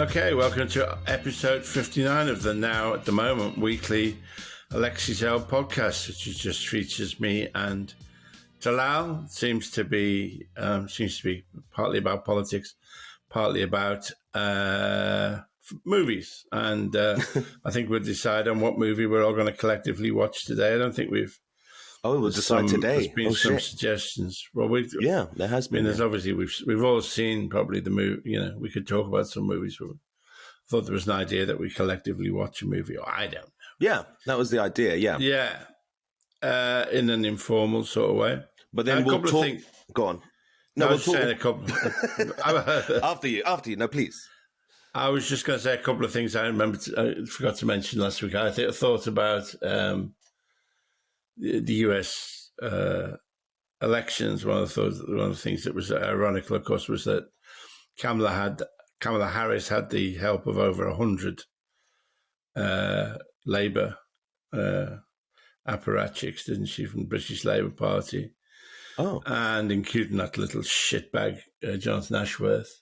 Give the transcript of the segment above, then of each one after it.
Okay, welcome to episode 59 of the now, at the moment, weekly Alexei and Talal podcast, which just features me and Talal. Seems to be partly about politics, partly about movies, and I think we'll decide on what movie we're all going to collectively watch today. I don't think we'll decide today. There's been some suggestions. Well, there has been. There's obviously we've all seen probably the movie. You know, we could talk about some movies. But I thought there was an idea that we collectively watch a movie. Or I don't know. Yeah, that was the idea. Yeah, in an informal sort of way. But then we'll talk. Go on. No, we'll talk. A couple. After you. No, please. I was just going to say a couple of things I forgot to mention last week. I thought about the US elections. One of the things that was ironical, of course, was that Kamala Harris had the help of over 100 Labour apparatchiks, didn't she, from the British Labour Party? Oh, and including that little shitbag Jonathan Ashworth.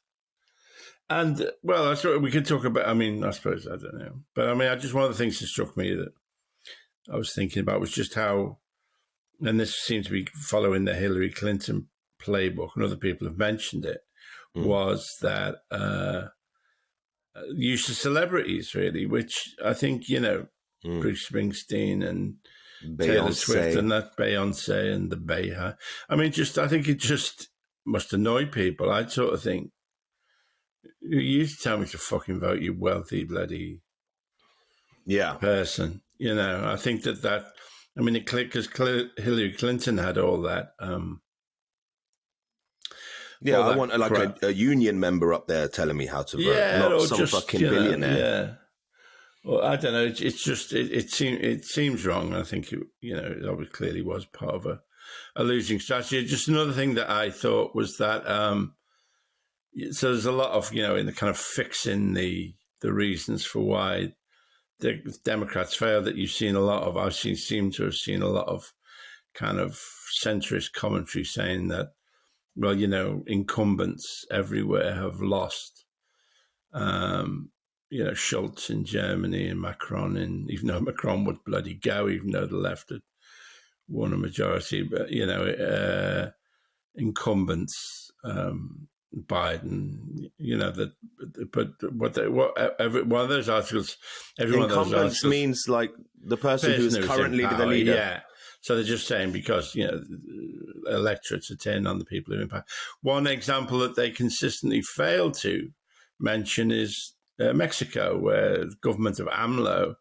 And, well, that's what we could talk about. I mean, I suppose, I don't know. But, I mean, just one of the things that struck me that I was thinking about was just how, and this seems to be following the Hillary Clinton playbook, and other people have mentioned it, was that use of celebrities, really, which I think, Bruce Springsteen and Taylor Swift and that Beyonce and the Bayha. I mean, I think it just must annoy people. I'd sort of think, you used to tell me to fucking vote, you wealthy bloody person. I think that I mean, because Hillary Clinton had all that. I want a union member up there telling me how to vote, not some fucking billionaire. Yeah. Well, I don't know. It's just it seems wrong. I think it clearly was part of a losing strategy. Just another thing that I thought was that. So there's a lot of in the kind of fixing the reasons for why the Democrats failed that you've seen a lot of. Seem to have seen a lot of kind of centrist commentary saying that, well, incumbents everywhere have lost. Schultz in Germany and Macron, even though Macron would bloody go, even though the left had won a majority, but incumbents. Biden, one of those articles, incumbents means like the person who's currently the leader. Yeah. So they're just saying because, electorates are turning on the people who are in power. One example that they consistently fail to mention is Mexico, where the government of AMLO,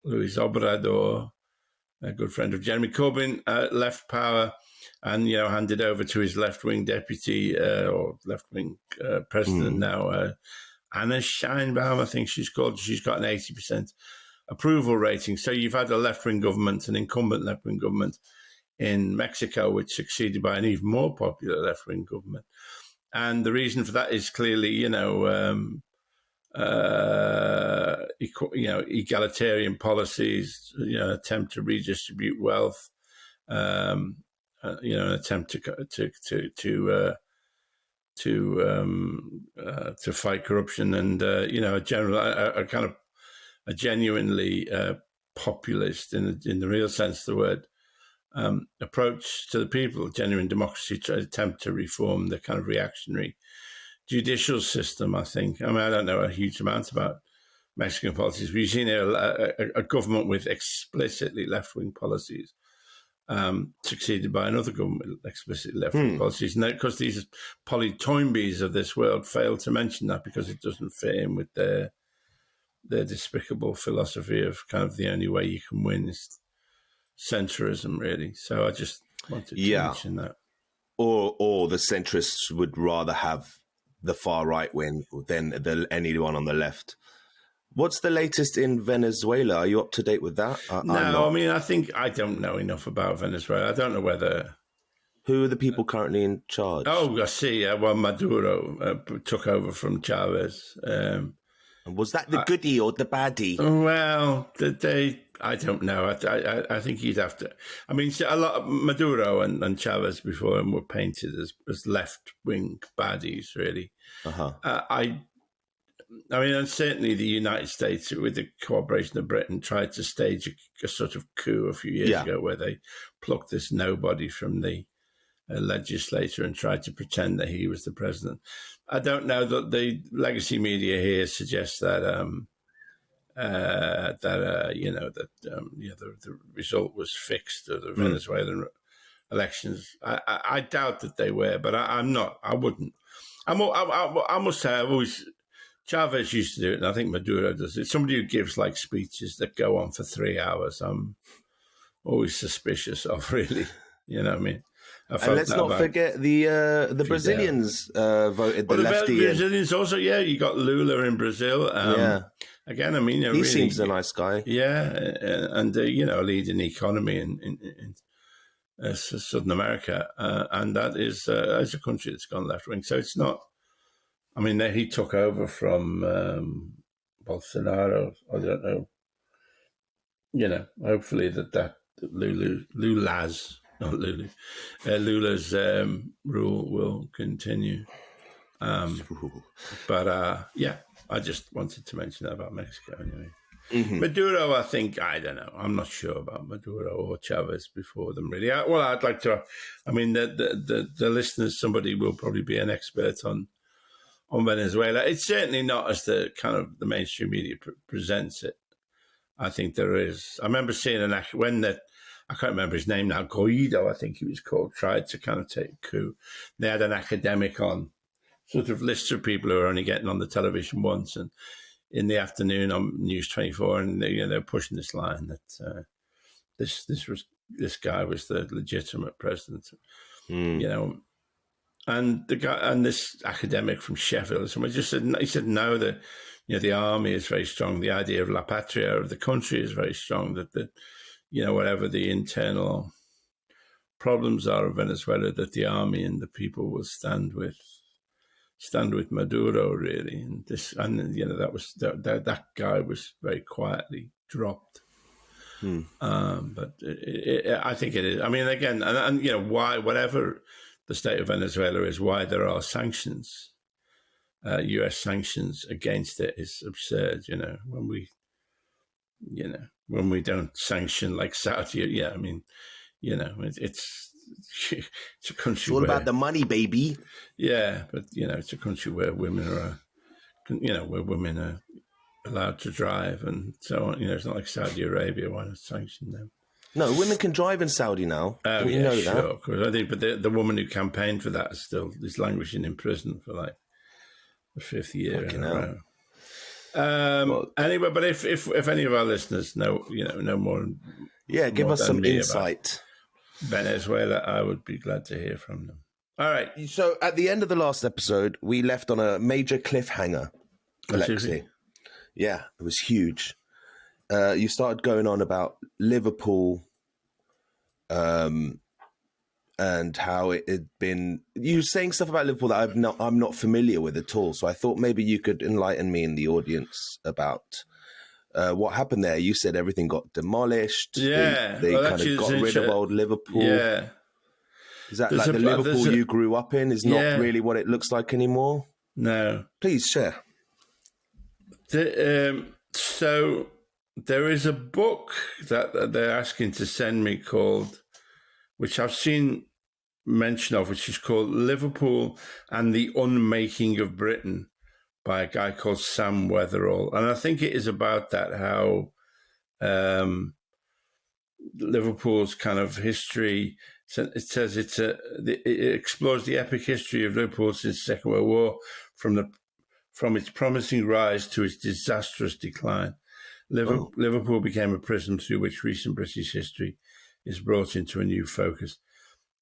Luis Obrador, a good friend of Jeremy Corbyn, left power and, handed over to his left-wing deputy or left-wing president now, Anna Sheinbaum, I think she's called. She's got an 80% approval rating. So you've had a left-wing government, an incumbent left-wing government in Mexico, which succeeded by an even more popular left-wing government. And the reason for that is clearly, egalitarian policies, attempt to redistribute wealth, an attempt to fight corruption, and a genuinely populist in the real sense of the word approach to the people, genuine democracy, to attempt to reform the kind of reactionary judicial system. I think. I mean, I don't know a huge amount about Mexican politics, but you've seen a government with explicitly left-wing policies succeeded by another government with explicitly left-wing policies. And because these Polly Toynbees of this world fail to mention that because it doesn't fit in with their despicable philosophy of kind of the only way you can win is centrism, really. So I just wanted to mention that. Or the centrists would rather have the far right win than anyone on the left. What's the latest in Venezuela? Are you up to date with that? No, I mean, I don't know enough about Venezuela. I don't know whether... Who are the people currently in charge? Oh, I see. Maduro took over from Chavez. And was that the goodie or the baddie? Well, I don't know. I think he'd have to. I mean, a lot of Maduro and Chavez before him were painted as left-wing baddies, really. I mean, and certainly the United States, with the cooperation of Britain, tried to stage a sort of coup a few years ago where they plucked this nobody from the legislature and tried to pretend that he was the president. I don't know that the legacy media here suggests that the result was fixed of the Venezuelan elections. I doubt that they were, but I'm not. I wouldn't. I must say, I've always. Chavez used to do it, and I think Maduro does it. Somebody who gives like speeches that go on for 3 hours, I'm always suspicious of. Really, you know what I mean? And let's not forget the Brazilians voted the lefty. The Brazilians also, you got Lula in Brazil. Again, I mean, he really seems a nice guy. Yeah, and a leading economy in Southern America, and that is a country that's gone left wing. So it's not. I mean, he took over from Bolsonaro. I don't know. Hopefully that Lula's rule will continue. But I just wanted to mention that about Mexico anyway. Mm-hmm. Maduro, I think, I don't know. I'm not sure about Maduro or Chavez before them, really. I'd like to. I mean, the listeners, somebody will probably be an expert on Venezuela. It's certainly not as the kind of the mainstream media presents it. I think there is. I remember seeing I can't remember his name now, Guaido, I think he was called, tried to kind of take a coup. They had an academic on, sort of lists of people who are only getting on the television once, and in the afternoon on News 24, and they're pushing this line that this guy was the legitimate president, And the guy and this academic from Sheffield, someone just said no, the army is very strong. The idea of la patria, of the country, is very strong. That whatever the internal problems are of Venezuela, that the army and the people will stand with Maduro, really. And that guy was very quietly dropped. But I think it is. I mean, again, and why, whatever the state of Venezuela is, why there are sanctions, U.S. sanctions against it is absurd. When we don't sanction like Saudi, I mean, it's a country. It's all about the money, baby. Yeah, but it's a country where women are, allowed to drive and so on. It's not like Saudi Arabia. Why not sanction them? No, women can drive in Saudi now. Oh, yeah, sure, that? Of course. I think, but the woman who campaigned for that is languishing in prison for like the 5th year in a row. Anyway, but if any of our listeners know more, give us some insight. Venezuela, I would be glad to hear from them. All right. So at the end of the last episode, we left on a major cliffhanger, Alexei. Yeah, it was huge. You started going on about Liverpool, and how it had been. You were saying stuff about Liverpool that I'm not familiar with at all. So I thought maybe you could enlighten me and the audience about what happened there. You said everything got demolished. Yeah, they kind of got rid of old Liverpool. Yeah, is that like the Liverpool you grew up in? Is not really what it looks like anymore. No, please share. So there is a book that they're asking to send me which I've seen mention of, which is called Liverpool and the Unmaking of Britain by a guy called Sam Weatherall. And I think it is about that, how Liverpool's kind of history, it says it explores the epic history of Liverpool since the Second World War, from its promising rise to its disastrous decline. Liverpool became a prism through which recent British history is brought into a new focus,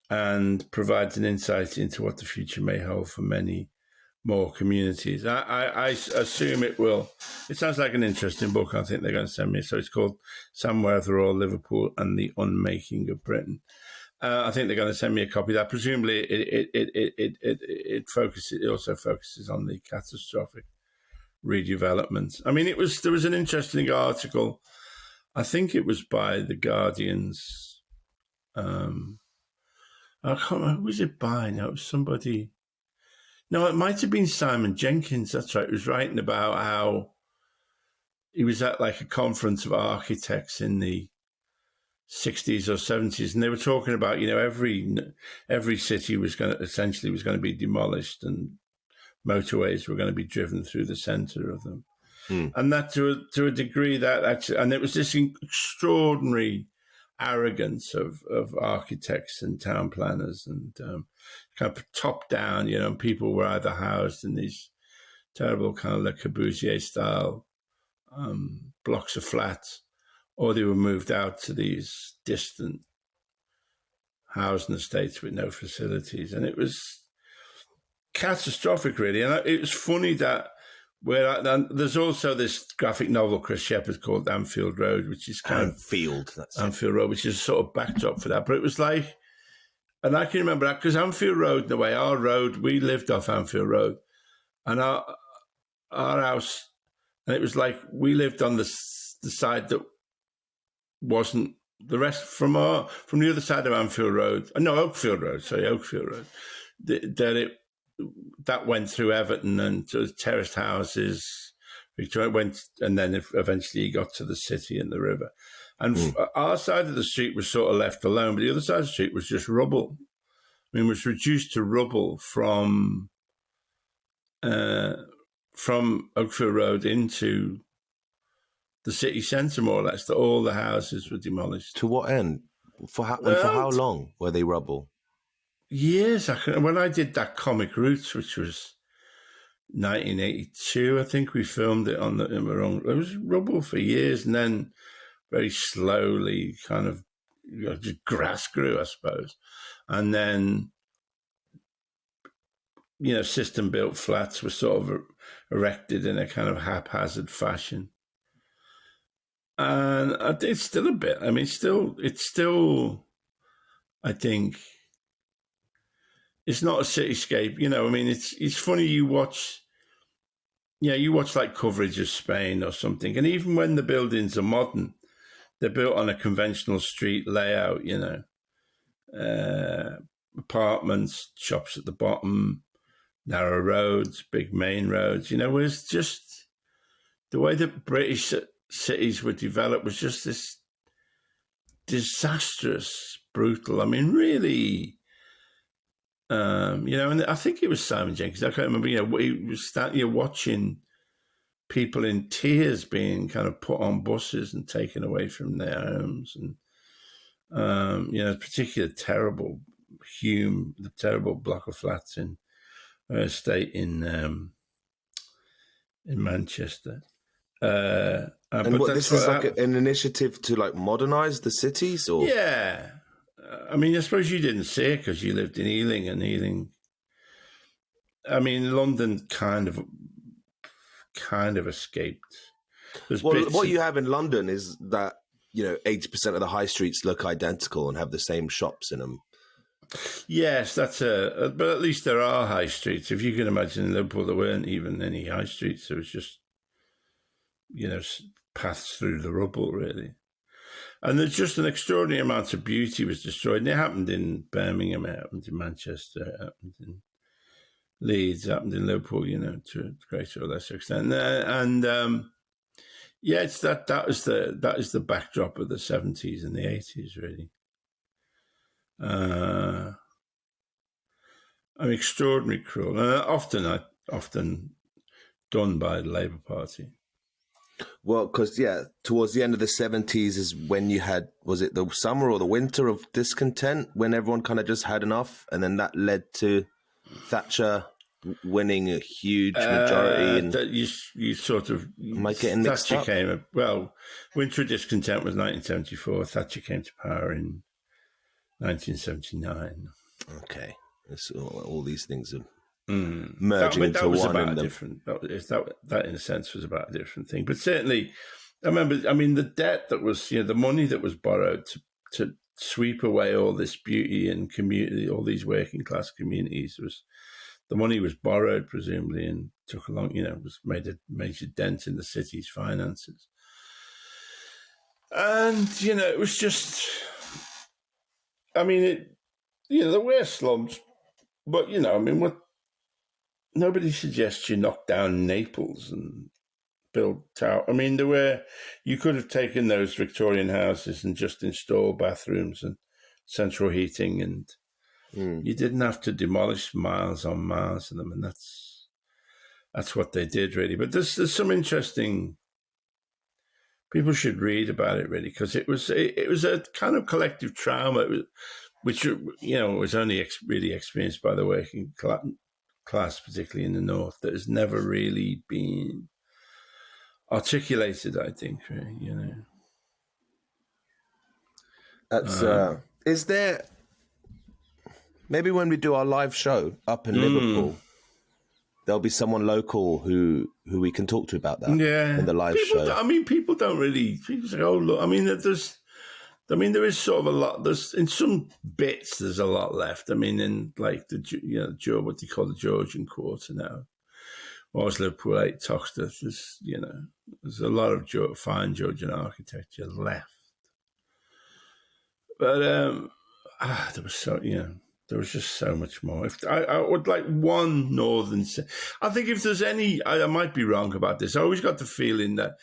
and provides an insight into what the future may hold for many more communities. I assume it will. It sounds like an interesting book. I think they're going to send me. So it's called Sam Weatherall, Liverpool and the Unmaking of Britain. I think they're going to send me a copy of that. Presumably, it also focuses on the catastrophic redevelopment. I mean, there was an interesting article. I think it was by the Guardian's. I can't remember, who was it by? No, it was somebody. No, it might have been Simon Jenkins. That's right. He was writing about how he was at like a conference of architects in the 60s or 70s, and they were talking about, every city was going to be demolished, and motorways were going to be driven through the center of them. And that to a degree that actually, and it was this extraordinary arrogance of architects and town planners, and kind of top down, and people were either housed in these terrible kind of Le Corbusier style blocks of flats, or they were moved out to these distant housing estates with no facilities. And it was catastrophic, really. And it was funny that there's also this graphic novel Chris Shepherd called Anfield Road, which is Anfield Road, which is sort of backdrop for that. But it was like, and I can remember that because Anfield Road, in a way, our road, we lived off Anfield Road, and our house, and it was like we lived on the side that wasn't the rest from the other side of Anfield Road. No, Oakfield Road. That went through Everton and to terraced houses. Victoria went, and then eventually you got to the city and the river. And our side of the street was sort of left alone, but the other side of the street was just rubble. I mean, it was reduced to rubble from Oakfield Road into the city centre, more or less. That all the houses were demolished. To what end? For how long were they rubble? Years. When I did that comic Roots, which was 1982, I think we filmed it it was rubble for years, and then very slowly kind of just grass grew, I suppose. And then, system built flats were sort of erected in a kind of haphazard fashion. And it's still a bit, I mean, it's still, I think, it's not a cityscape, I mean, it's funny, you watch like coverage of Spain or something, and even when the buildings are modern, they're built on a conventional street layout, apartments, shops at the bottom, narrow roads, big main roads, whereas just the way that British cities were developed was just this disastrous, brutal, I mean, really, and I think it was Simon Jenkins, I can't remember, he was watching people in tears being kind of put on buses and taken away from their homes, and particularly the terrible block of flats in estate in Manchester. And this is like an initiative to like modernize the cities, or yeah. I mean, I suppose you didn't see it because you lived in Ealing, and Ealing. I mean, London kind of escaped. Well, what you have in London is that 80% of the high streets look identical and have the same shops in them. Yes, but at least there are high streets. If you can imagine in Liverpool, there weren't even any high streets. There was just, paths through the rubble, really. And there's just an extraordinary amount of beauty was destroyed. And it happened in Birmingham, it happened in Manchester, it happened in Leeds, it happened in Liverpool, to a greater or lesser extent. It's that is the backdrop of the 70s and the 80s, really. Extraordinary cruel, and often done by the Labour Party. Well, because towards the end of the 70s is when you had, was it the summer or the winter of discontent, when everyone kind of just had enough, and then that led to Thatcher winning a huge majority. And you sort of, am I getting mixed up? Winter of discontent was 1974. Thatcher came to power in 1979. Okay, so all these things are merging into one. That in a sense was about a different thing. But certainly, I remember, the debt that was, the money that was borrowed to sweep away all this beauty and community, all these working class communities, the money was borrowed, presumably, and took a long, was made a major dent in the city's finances. And, it was just, I mean, there were slums, but, nobody suggests you knock down Naples and build tower. I mean, you could have taken those Victorian houses and just installed bathrooms and central heating, and you didn't have to demolish miles on miles of them, and that's what they did, really. But there's some interesting. People should read about it, really, because it was a kind of collective trauma, which was only really experienced by the working class, particularly in the north, that has never really been articulated, I think, really, That's is there maybe when we do our live show up in Liverpool, there'll be someone local who we can talk to about that in the live show. People don't really. People say, "Oh, look." There is sort of a lot. There's in some bits. There's a lot left. In like what they call the Georgian Quarter now, or as Liverpool 8 Toxteth. There's a lot of fine Georgian architecture left. But there was just so much more. If I would like one northern city. I think if there's any, I might be wrong about this. I always got the feeling that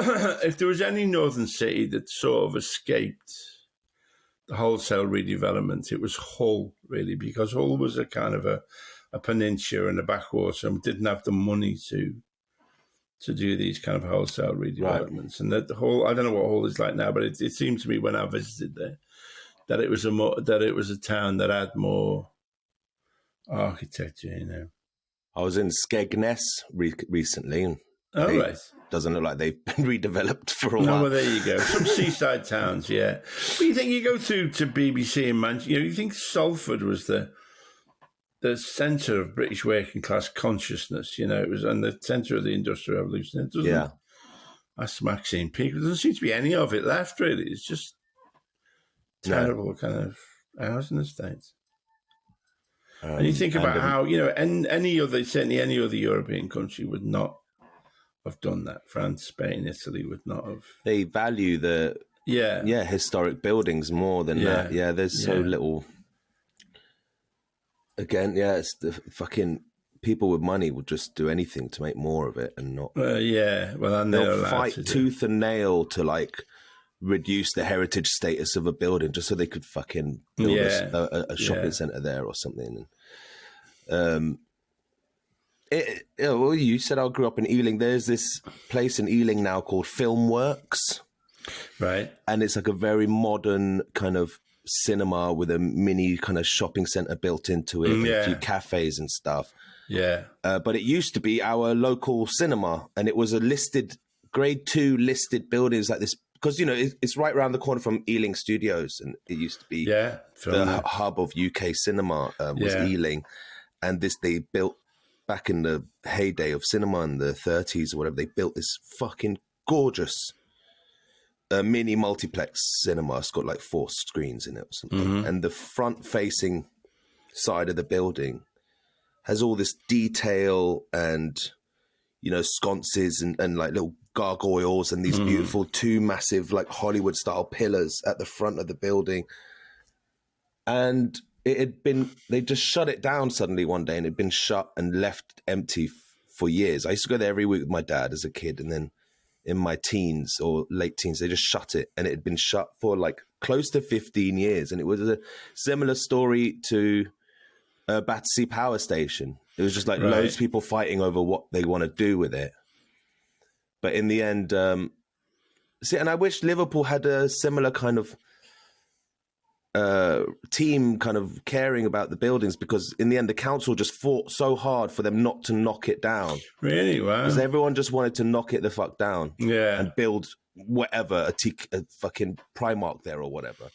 if there was any northern city that sort of escaped the wholesale redevelopment, it was Hull, really, because Hull was a kind of a peninsula and a backwater and didn't have the money to do these kind of wholesale redevelopments. Right. And that the whole, I don't know what Hull is like now, but it seemed to me when I visited there that it was a town that had more architecture, I was in Skegness recently. Right. Doesn't look like they've been redeveloped for a while. No, well, there you go. Some seaside towns, yeah. But you think you go through to BBC in Manchester, you think Salford was the centre of British working class consciousness, it was on the centre of the Industrial Revolution. It doesn't. Yeah. That's Maxine Peake. There doesn't seem to be any of it left, really. It's just terrible kind of housing estates. And you think about how, any other European country would not have done that. France, Spain, Italy would not have. They value the historic buildings more than that. Yeah, there's so little. Again, it's the fucking people with money would just do anything to make more of it and not. They'll fight tooth and nail to reduce the heritage status of a building just so they could fucking build a shopping centre there or something. You said I grew up in Ealing. There's this place in Ealing now called Filmworks, right? And it's like a very modern kind of cinema with a mini kind of shopping centre built into it, and a few cafes and stuff. Yeah. But it used to be our local cinema, and it was a grade 2 listed buildings like this, because, it's right around the corner from Ealing Studios, and it used to be the hub of UK cinema was Ealing. And they built back in the heyday of cinema in the 30s or whatever, they built this fucking gorgeous mini multiplex cinema. It's got like 4 screens in it or something. Mm-hmm. And the front facing side of the building has all this detail and, sconces and like little gargoyles and these beautiful 2 massive like Hollywood style pillars at the front of the building. And they just shut it down suddenly one day, and it'd been shut and left empty for years. I used to go there every week with my dad as a kid, and then in my teens or late teens, they just shut it, and it had been shut for like close to 15 years. And it was a similar story to Battersea Power Station. It was just like loads of people fighting over what they want to do with it. But in the end, and I wish Liverpool had a similar kind of team kind of caring about the buildings, because in the end the council just fought so hard for them not to knock it down. Really? Wow. Because everyone just wanted to knock it the fuck down. Yeah. And build whatever, a fucking Primark there or whatever.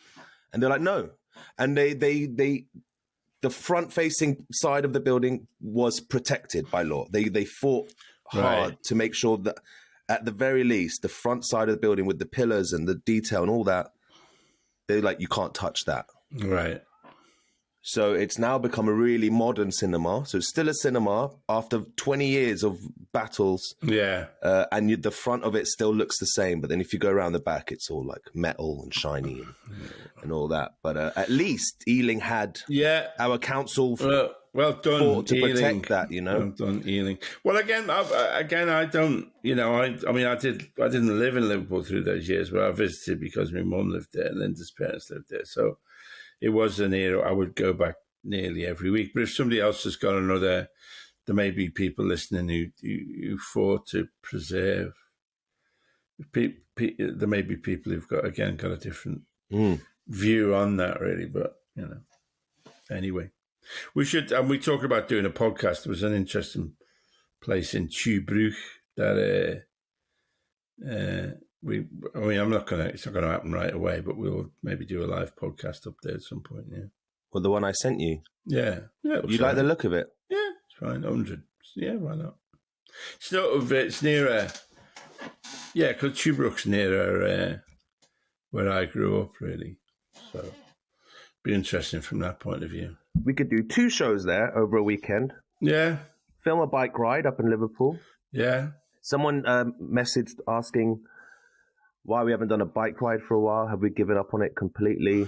And they're like, no. And the front facing side of the building was protected by law. They fought hard to make sure that at the very least the front side of the building with the pillars and the detail and all that, they're like, you can't touch that. Right. So it's now become a really modern cinema. So it's still a cinema after 20 years of battles. Yeah. And the front of it still looks the same. But then if you go around the back, it's all like metal and shiny and all that. But at least Ealing had our council well done, fought to Ealing. protect that, you know. Well done, Ealing. Well, again, I don't, you know, I mean, I didn't live in Liverpool through those years, but I visited because my mum lived there and Linda's parents lived there. So it was an era I would go back nearly every week. But if somebody else has got another, there may be people listening who fought to preserve. There may be people who've got a different view on that, really. But, you know, anyway. We should, and we talk about doing a podcast. There was an interesting place in Tubruch that it's not gonna happen right away, but we'll maybe do a live podcast up there at some point. Yeah. Well, the one I sent you. Yeah. You like the look of it? Yeah, it's fine. 100. Yeah, why not? It's near because Tubruch's near where I grew up, really. So be interesting from that point of view. We could do 2 shows there over a weekend. Yeah. Film a bike ride up in Liverpool. Yeah. Someone messaged asking why we haven't done a bike ride for a while. Have we given up on it completely?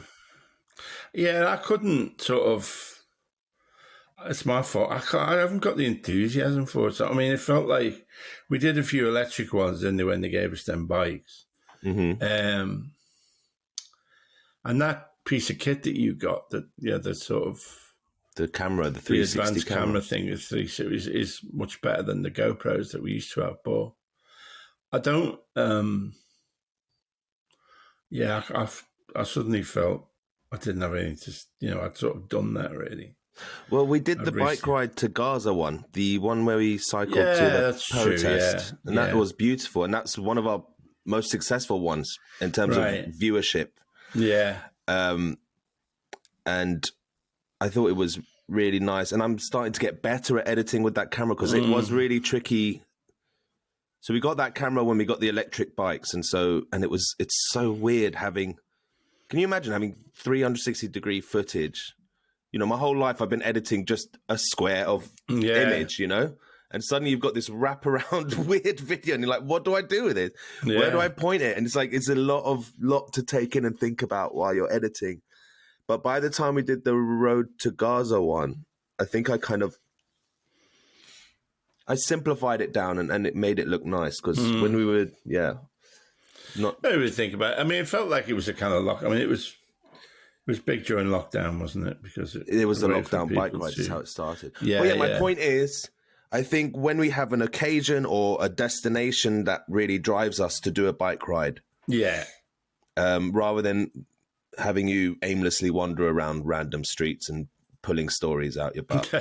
Yeah, I couldn't sort of... It's my fault. I haven't got the enthusiasm for it. So, I mean, it felt like we did a few electric ones, didn't they, when they gave us them bikes. Mm-hmm. And that piece of kit that you got, the sort of... The camera, the 360 advanced camera thing is much better than the GoPros that we used to have. But I don't... I suddenly felt I didn't have anything to... I'd sort of done that already. Well, we did the bike ride to Gaza one, the one where we cycled to the protest. True, and that was beautiful. And that's one of our most successful ones in terms of viewership. Yeah. And I thought it was really nice. And I'm starting to get better at editing with that camera because it was really tricky. So we got that camera when we got the electric bikes. And it's so weird having, can you imagine having 360-degree footage? You know, my whole life I've been editing just a square of image, you know? And suddenly you've got this wraparound weird video and you're like, what do I do with it? Yeah. Where do I point it? And it's like, it's a lot to take in and think about while you're editing. But by the time we did the Road to Gaza one, I think I simplified it down and it made it look nice because when we were, not. I really think about it. I mean, it felt like it was a kind of lock. I mean, it was big during lockdown, wasn't it? Because it was the lockdown bike ride is how it started. Yeah. My point is, I think when we have an occasion or a destination that really drives us to do a bike ride, rather than having you aimlessly wander around random streets and pulling stories out your butt.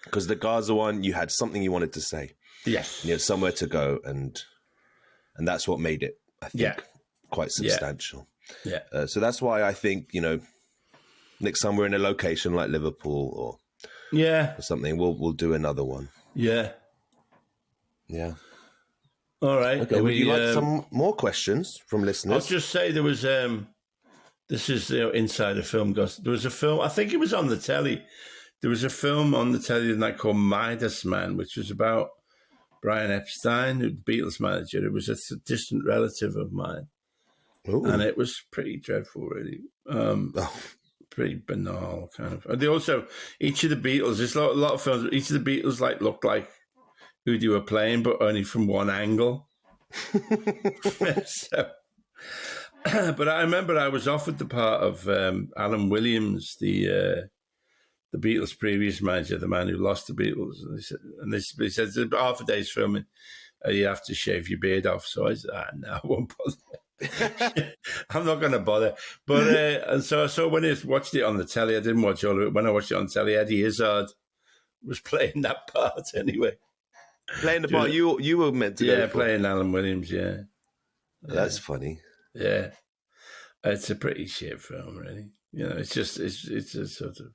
Because the Gaza one, you had something you wanted to say. Yes. You had somewhere to go, and that's what made it, I think, quite substantial. Yeah. So that's why I think, next time we're in a location like Liverpool or something, we'll do another one. Yeah. Yeah. All right. Okay. Would you like some more questions from listeners? I'll just say there was this is inside a film gossip. There was a film, I think it was on the telly. There was a film on the telly tonight called Midas Man, which was about Brian Epstein, the Beatles manager. It was a distant relative of mine. Ooh. And it was pretty dreadful, really. Pretty banal, kind of. And they also, each of the Beatles, there's a lot of films, each of the Beatles looked like who they were playing, but only from one angle. But I remember I was offered the part of Alan Williams, the Beatles' previous manager, the man who lost the Beatles. And they said half a day's filming, you have to shave your beard off. So I said, no, I won't bother. I'm not going to bother. But and so when I watched it on the telly, I didn't watch all of it. When I watched it on telly, Eddie Izzard was playing that part anyway. Playing the part you were meant to go for. Playing Alan Williams, That's funny. Yeah. It's a pretty shit film, really. It's just, it's a sort of...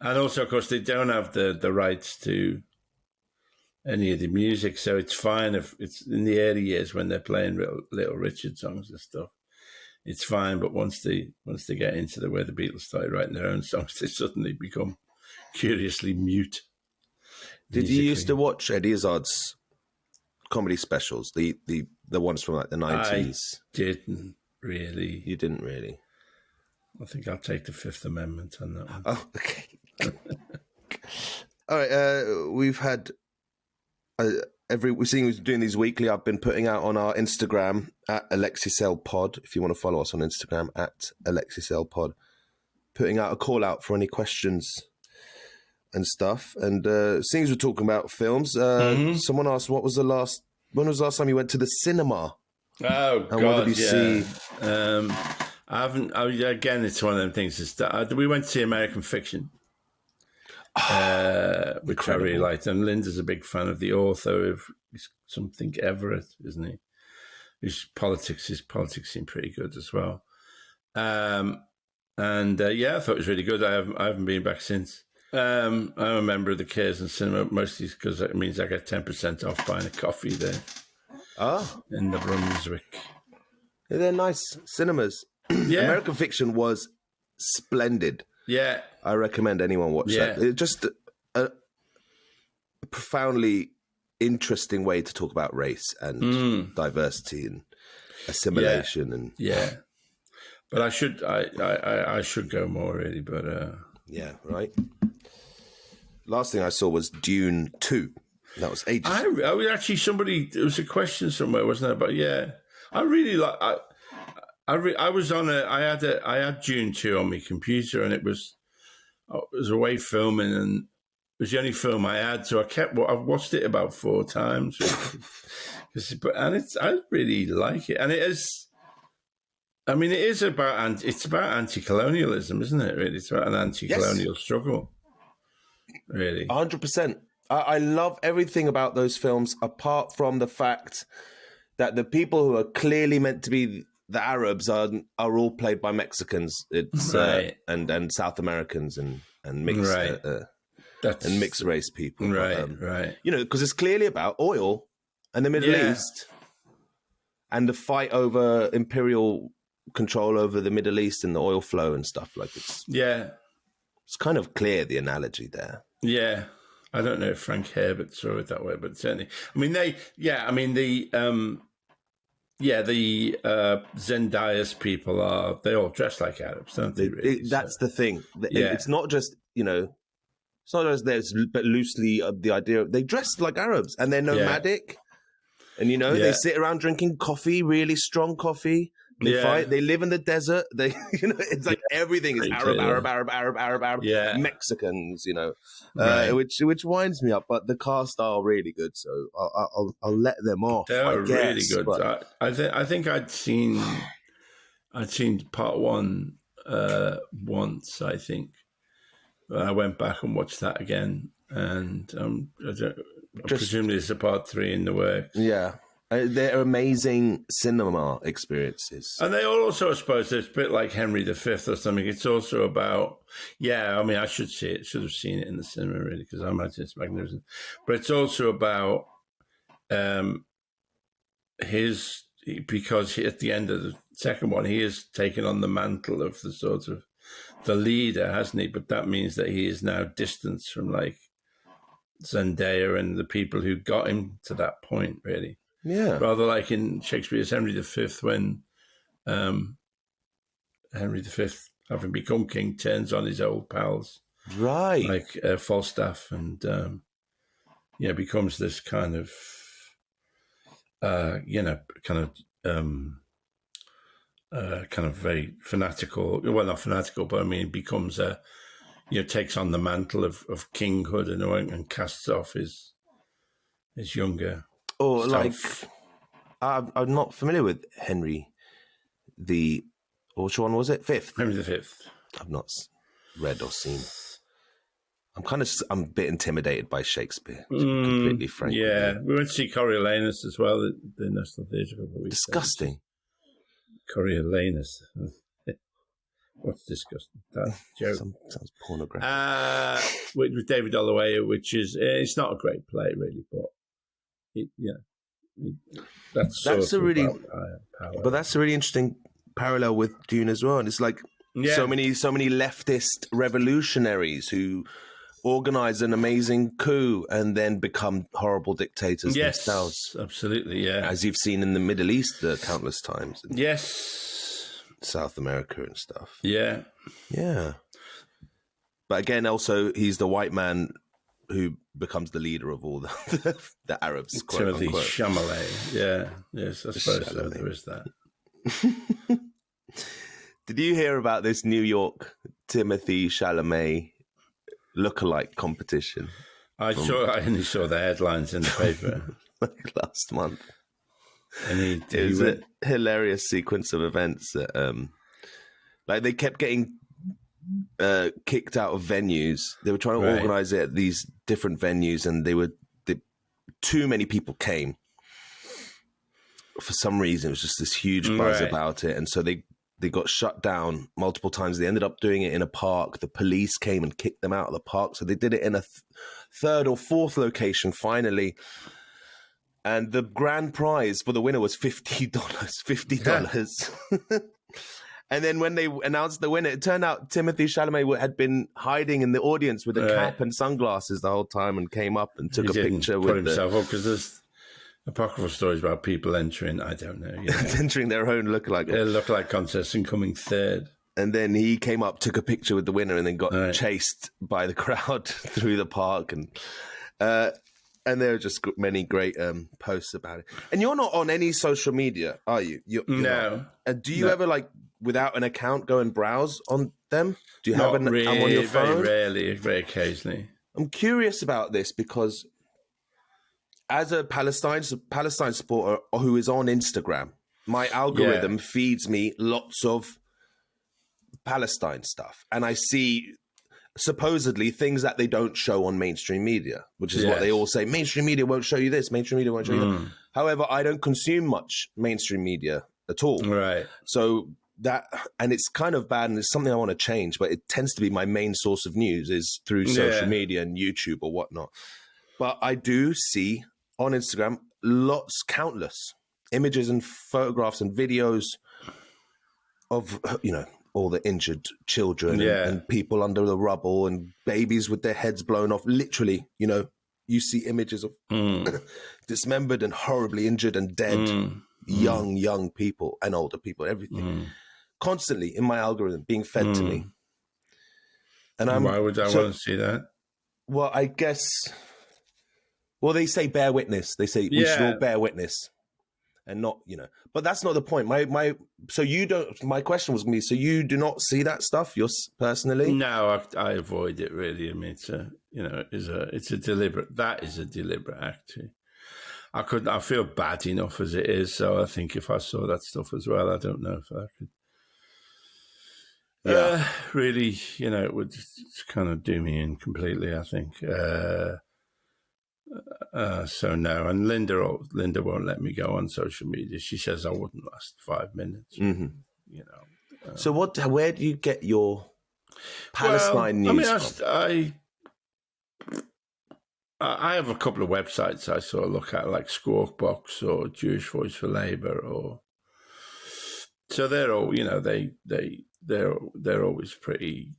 And also, of course, they don't have the rights to any of the music, so it's fine if it's in the early years when they're playing Little Richard songs and stuff. it's fine. But once they get into the where the Beatles started writing their own songs, they suddenly become curiously mute. Did you used to watch Eddie Izzard's comedy specials, the ones from like the 90s? I didn't really. You didn't really? I think I'll take the Fifth Amendment on that one. Oh, okay. All right. We've had we're seeing who's doing these weekly. I've been putting out on our Instagram at alexeisaylepod. If you want to follow us on Instagram at alexeisaylepod, putting out a call out for any questions and stuff. And seeing as we're talking about films, someone asked, when was the last time you went to the cinema? Oh, and God, what did you see? I haven't. Again, it's one of them things. We went to see American Fiction, which I really liked. And Linda's a big fan of the author of something Everett, isn't he? His politics seem pretty good as well. I thought it was really good. I haven't been back since. I'm a member of the Curzon Cinema, mostly because it means I get 10% off buying a coffee there. In the Brunswick. They're nice cinemas. Yeah. American Fiction was splendid. Yeah. I recommend anyone watch that. It's just a profoundly interesting way to talk about race and diversity and assimilation. But I should go more, really. But yeah, right. Last thing I saw was Dune 2. That was ages. I was actually there was a question somewhere, wasn't there? But yeah, I really like. I was on I had Dune 2 on my computer, and it was away filming, and it was the only film I had, so I've watched it about 4 times. I really like it, and it is. I mean, it's about anti-colonialism, isn't it? Really, it's about an anti-colonial struggle. Really, 100%. I love everything about those films, apart from the fact that the people who are clearly meant to be the Arabs are all played by Mexicans. It's right. and South Americans and mixed and mixed race people. Right, right. You know, because it's clearly about oil and the Middle East and the fight over imperial control over the Middle East and the oil flow and stuff like this. Yeah, it's kind of clear, the analogy there. Yeah. I don't know if Frank Herbert saw it that way, but certainly, I mean, the Zendaya's people they all dress like Arabs, don't they? Really? That's the thing. It's not just, it's not just there's, but loosely the idea of they dress like Arabs and they're nomadic, and they sit around drinking coffee, really strong coffee. They fight. They live in the desert. They, it's like everything is Arab, Mexicans, right. which winds me up. But the cast are really good, so I'll let them off. They're really good. But I think I'd seen part 1 once. I think I went back and watched that again, and presumably there's a part 3 in the works. Yeah. They're amazing cinema experiences. And they also, I suppose, it's a bit like Henry V or something. It's also about, I should see it. Should have seen it in the cinema, really, because I imagine it's magnificent. But it's also about because at the end of the second one, he has taken on the mantle of the sort of the leader, hasn't he? But that means that he is now distanced from like Zendaya and the people who got him to that point, really. Yeah. Rather like in Shakespeare's Henry V, when Henry V, having become king, turns on his old pals. Right. Like Falstaff, and becomes this kind of very fanatical. Well, not fanatical, but I mean, becomes takes on the mantle of kinghood and casts off his younger. Or self. I'm not familiar with Henry which one was it? Fifth. Henry V. I've not read or seen. I'm a bit intimidated by Shakespeare, to be completely frank. Yeah, we went to see Coriolanus as well at the National Theatre. Disgusting. Coriolanus. What's disgusting? That joke. Sounds pornographic. With David Holloway, which is it's not a great play, really, but that's a really interesting parallel with Dune as well. And it's like so many leftist revolutionaries who organize an amazing coup and then become horrible dictators themselves. Absolutely, yeah. As you've seen in the Middle East countless times. Yes. South America and stuff. Yeah. Yeah. But again, also, he's the white man who becomes the leader of all the Arabs, quote Timothy unquote. Chalamet. Yeah. Yes, I suppose so. There is that. Did you hear about this New York Timothy Chalamet lookalike competition? I only saw the headlines in the paper. Like last month. And it was a hilarious sequence of events that, like, they kept getting kicked out of venues. They were trying to organize it at these different venues, and too many people came. For some reason, it was just this huge buzz about it, and so they got shut down multiple times. They ended up doing it in a park. The police came and kicked them out of the park, so they did it in a third or fourth location finally. And the grand prize for the winner was $50. And then when they announced the winner, it turned out Timothy Chalamet had been hiding in the audience with a cap and sunglasses the whole time, and came up and took a picture with himself up, because there's apocryphal stories about people entering, I don't know. entering their own lookalike contest and coming third. And then he came up, took a picture with the winner, and then got chased by the crowd through the park. And there are just many great posts about it. And you're not on any social media, are you? You're no. Do you ever, like, without an account, go and browse on them? Do you have an really, on your phone? Very rarely, very occasionally. I'm curious about this because as a Palestine supporter who is on Instagram, my algorithm feeds me lots of Palestine stuff. And I see supposedly things that they don't show on mainstream media, which is what they all say. Mainstream media won't show you this. Mainstream media won't show you that. However, I don't consume much mainstream media at all. Right. So and it's kind of bad, and it's something I want to change, but it tends to be my main source of news is through social media and YouTube or whatnot. But I do see on Instagram countless images and photographs and videos of, all the injured children and people under the rubble and babies with their heads blown off. Literally, you see images of dismembered and horribly injured and dead young people and older people, everything. Constantly in my algorithm being fed to me. And why would I want to see that? Well, I guess, they say bear witness. They say we should all bear witness. And not, but that's not the point. My question was going to be, so you do not see that stuff personally? No, I avoid it really. I mean, it's a deliberate act. I feel bad enough as it is. So I think if I saw that stuff as well, I don't know if I could. Really, it would just kind of do me in completely, I think. So no, and Linda won't let me go on social media. She says I wouldn't last 5 minutes. So where do you get your Palestine news from? I have a couple of websites I sort of look at, like Squawk Box or Jewish Voice for Labour, so they're all they're always pretty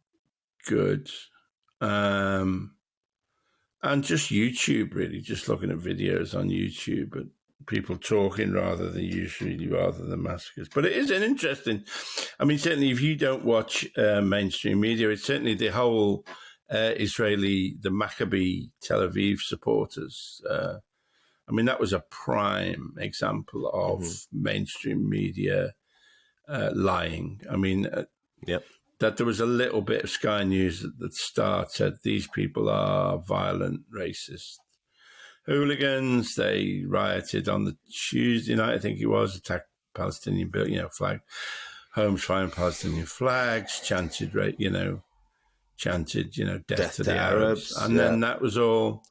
good. And just YouTube, really, just looking at videos on YouTube and people talking rather than massacres. But it is an interesting, certainly if you don't watch mainstream media, it's certainly the whole the Maccabee Tel Aviv supporters. That was a prime example of mainstream media lying. That there was a little bit of Sky News at the start said these people are violent, racist hooligans. They rioted on the Tuesday night, I think it was, attacked Palestinian flag, homes flying Palestinian flags, chanted, death to the Arabs. And then that was all.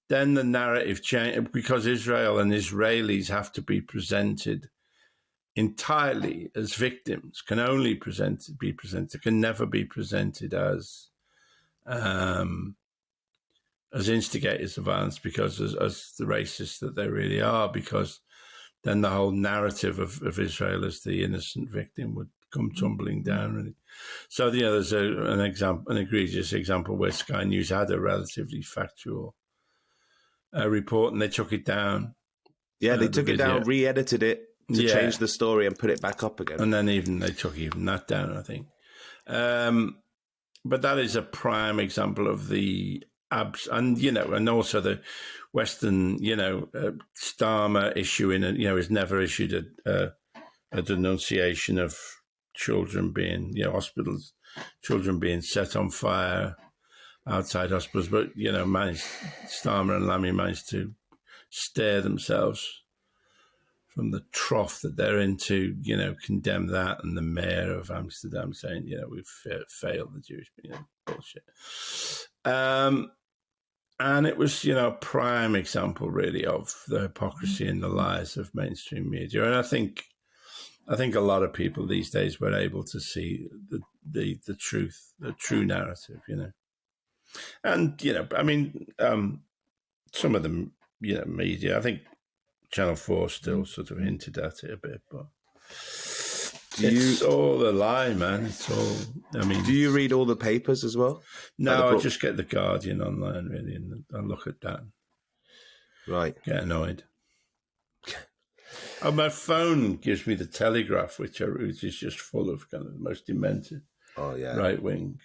Then the narrative changed because Israel and Israelis have to be presented entirely as victims, can only be presented, can never be presented as instigators of violence, because as the racists that they really are, because then the whole narrative of Israel as the innocent victim would come tumbling down. Really. So there's an egregious example where Sky News had a relatively factual report, and they took it down. Yeah, they took it down, re-edited it to change the story and put it back up again. And then they took that down, I think. But that is a prime example of the and also the Western, Starmer issuing, has never issued a denunciation of children being, hospitals, children being set on fire outside hospitals. But, Starmer and Lammy managed to steer themselves from the trough that they're in to, condemn that, and the mayor of Amsterdam saying, we've failed the Jewish, bullshit. And it was, a prime example, really, of the hypocrisy and the lies of mainstream media. And I think a lot of people these days were able to see the truth, the true narrative, And, some of the, media, I think Channel 4 still sort of hinted at it a bit, but it's all a lie, man. It's all, do you read all the papers as well? No, I just get The Guardian online, really, and I look at that. Right. Get annoyed. Oh, my phone gives me The Telegraph, which is just full of kind of the most demented right-wing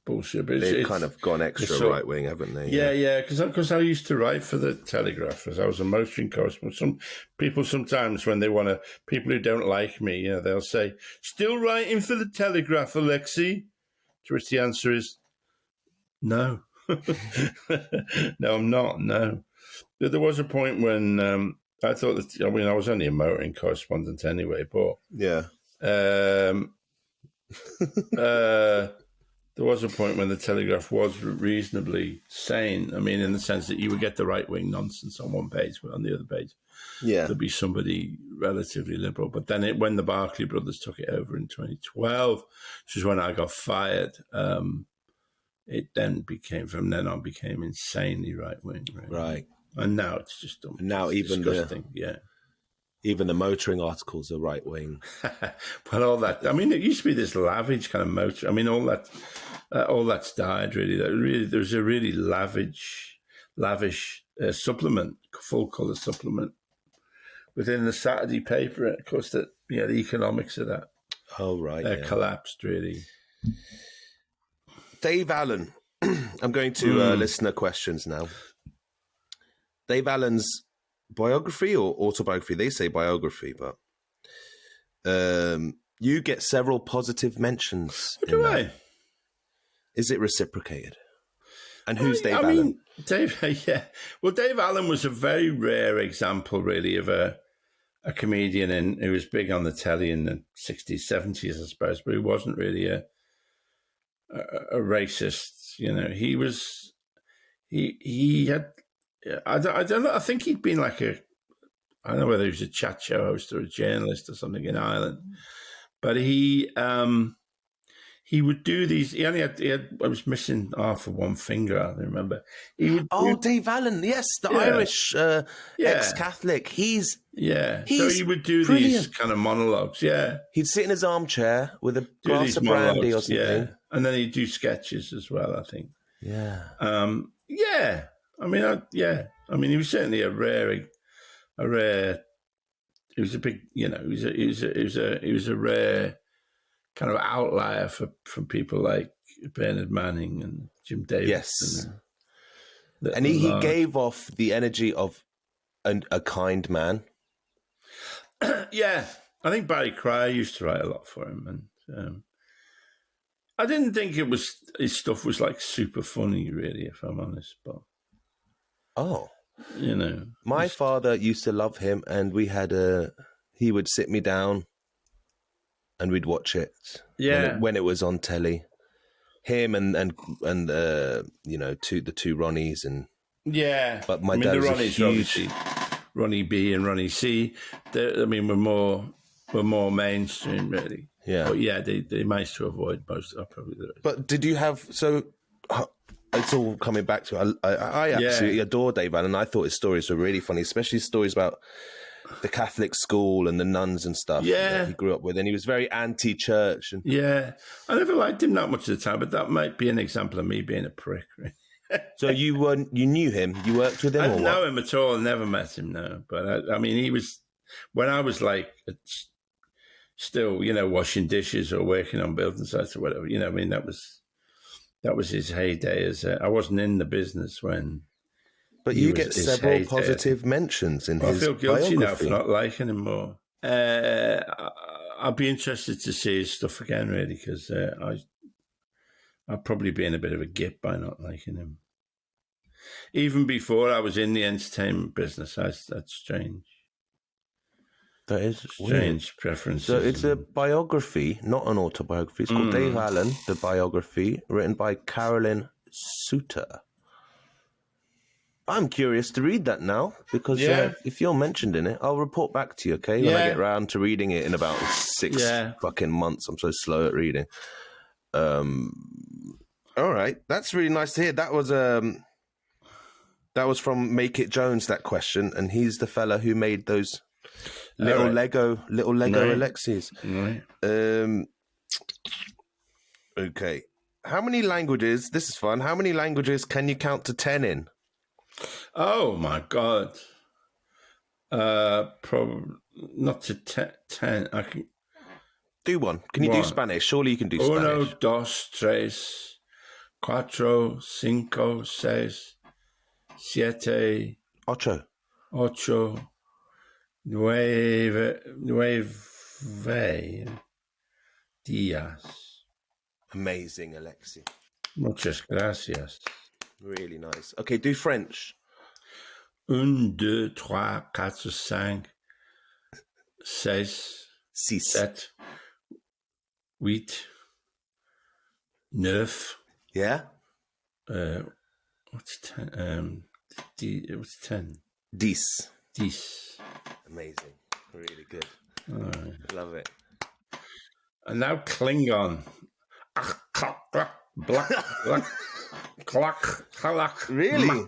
bullshit. But they've kind of gone extra right-wing, haven't they? Yeah, because I used to write for The Telegraph as I was a motoring correspondent. Some people sometimes, when they want to, people who don't like me, they'll say, "Still writing for The Telegraph, Alexei?" To which the answer is, no. No, I'm not, no. But there was a point when I thought that, I was only a motoring correspondent anyway, but... Yeah. There was a point when The Telegraph was reasonably sane. In the sense that you would get the right-wing nonsense on one page, but on the other page, there'd be somebody relatively liberal. But then when the Barclay brothers took it over in 2012, which is when I got fired, it then from then on became insanely right-wing. Right. And now it's just dumb. Now even disgusting. Even the motoring articles are right wing. Well, all that. It used to be this lavish kind of motor. All that's died really. There's a really lavish supplement, full colour supplement within the Saturday paper. Of course, the economics of that. Oh right, collapsed really. Dave Allen. I'm going to listener questions now. Dave Allen's biography or autobiography? They say biography, but you get several positive mentions. Do I? Is it reciprocated? And who's Dave Allen? Well, Dave Allen was a very rare example, really, of a comedian who was big on the telly in the 60s, 70s, I suppose, but he wasn't really a racist. He had. I don't know. I think he'd been I don't know whether he was a chat show host or a journalist or something in Ireland, but he would do these. He had. I was missing half of one finger. I remember. Dave Allen, yes, the Irish ex-Catholic. He's so he would do these kind of monologues. Yeah, he'd sit in his armchair with a glass of brandy or something. Yeah, and then he'd do sketches as well, I think. Yeah. He was certainly a rare. He was a big, he was a rare kind of outlier from people like Bernard Manning and Jim Davis. Yes, and he gave off the energy of a kind man. Yeah, I think Barry Cryer used to write a lot for him, and I didn't think his stuff was super funny, really, if I'm honest, but. Oh, my father used to love him, and he would sit me down and we'd watch it. Yeah. When it was on telly, him and the two Ronnies and but my dad was a huge Ronnie B and Ronnie C. Were more mainstream, really. Yeah, but they managed to avoid most of probably. But did you have It's all coming back to I absolutely adore Dave Allen. I thought his stories were really funny, especially stories about the Catholic school and the nuns and stuff that he grew up with, and he was very anti-church. And yeah, I never liked him that much at the time, but that might be an example of me being a prick. So you knew him, you worked with him, I or didn't what? know him at all. Never met him, no. But I mean, he was when I was like still, washing dishes or working on building sites or whatever. I mean, that was his heyday. I wasn't in the business when. But you get several positive mentions in his biography. I feel guilty now for not liking him more. I'll be interested to see his stuff again, really, because I'd probably be in a bit of a gip by not liking him. Even before I was in the entertainment business, that's strange. That is strange weird. Preferences. So it's a biography, not an autobiography. It's called Dave Allen, the biography, written by Carolyn Suter. I'm curious to read that now because if you're mentioned in it, I'll report back to you, okay? When I get round to reading it in about 6 fucking months. I'm so slow at reading. All right. That's really nice to hear. That was from Make It Jones, that question, and he's the fella who made those little Lego Alexeis. Right. Okay. How many languages, this is fun, how many languages can you count to 10 in? Oh, my God. Probably not to 10. I can do one. Can you do Spanish? Surely you can do Spanish. 1, 2, 3, 4, 5, 6, 7, 8, 9 días. Amazing, Alexei. Muchas gracias. Really nice. Okay, do French. 1, 2, 3, 4, 5, 6, 7, 8, 9. Yeah? What's 10? It was 10. 10. 10. Amazing. Really good. Right. Love it. And now Klingon. Really?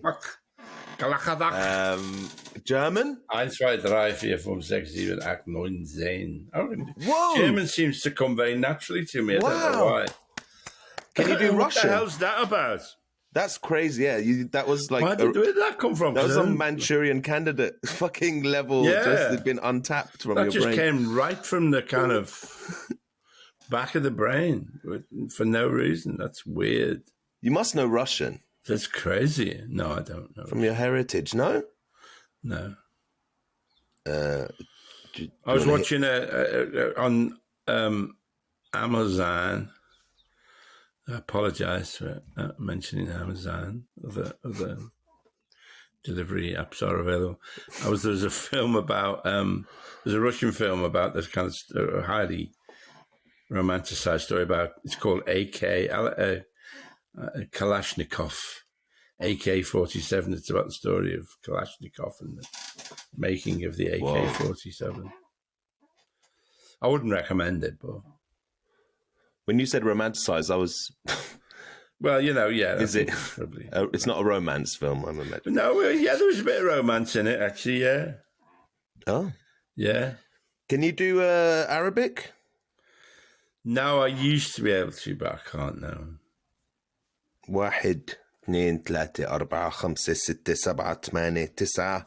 German? 1, 2, 3, 4, 5, 6, 7, 8, 9, 10. Whoa! German seems to come very naturally to me. I don't know why. Can you do Russian? What the hell's that about? That's crazy, yeah. That was like... Where did that come from? That was a Manchurian candidate fucking level. Yeah. Just had been untapped from your brain. That just came right from the kind of back of the brain for no reason. That's weird. You must know Russian. That's crazy. No, I don't know. From your heritage, no? No. I was watching on Amazon. I apologize for mentioning Amazon. Other delivery apps are available. There's a film about there's a Russian film about this kind of highly romanticized story about. It's called Kalashnikov. AK-47. It's about the story of Kalashnikov and the making of the AK-47. I wouldn't recommend it, but when you said romanticized, I was well, is it probably it's not a romance film, I'm imagining. No, there was a bit of romance in it, actually. Yeah. Oh, yeah. Can you do Arabic? No, I used to be able to, but I can't now. 1 2 3 4 5 6 7 8 9 10.